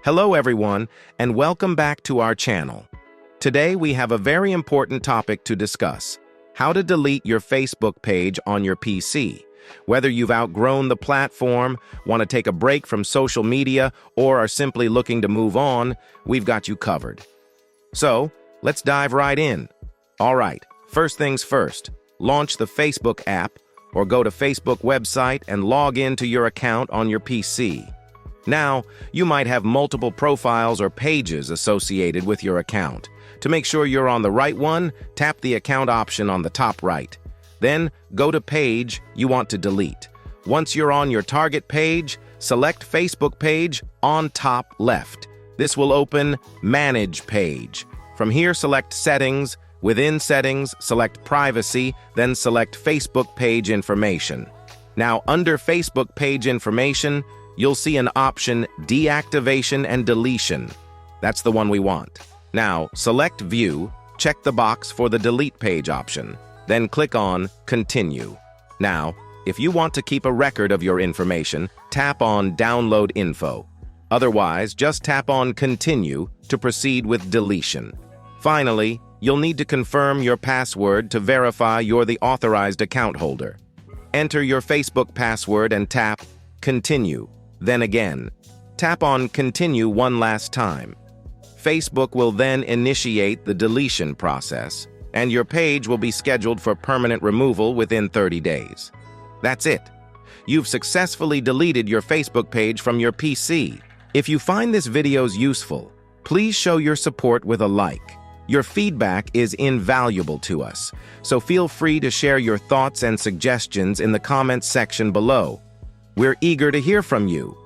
Hello everyone, and welcome back to our channel. Today we have a very important topic to discuss: how to delete your Facebook page on your PC. Whether you've outgrown the platform, want to take a break from social media, or are simply looking to move on, we've got you covered. So, let's dive right in. Alright, first things first, launch the Facebook app or go to Facebook website and log into your account on your PC. Now, you might have multiple profiles or pages associated with your account. To make sure you're on the right one, tap the account option on the top right. Then, go to page you want to delete. Once you're on your target page, select Facebook page on top left. This will open Manage Page. From here, select Settings. Within Settings, select Privacy, then select Facebook Page Information. Now, under Facebook Page Information, you'll see an option Deactivation and Deletion. That's the one we want. Now, select View, check the box for the Delete Page option, then click on Continue. Now, if you want to keep a record of your information, tap on Download Info. Otherwise, just tap on Continue to proceed with deletion. Finally, you'll need to confirm your password to verify you're the authorized account holder. Enter your Facebook password and tap Continue. Then again, tap on Continue one last time. Facebook will then initiate the deletion process, and your page will be scheduled for permanent removal within 30 days. That's it. You've successfully deleted your Facebook page from your PC. If you find this video useful, please show your support with a like. Your feedback is invaluable to us, so feel free to share your thoughts and suggestions in the comments section below. We're eager to hear from you.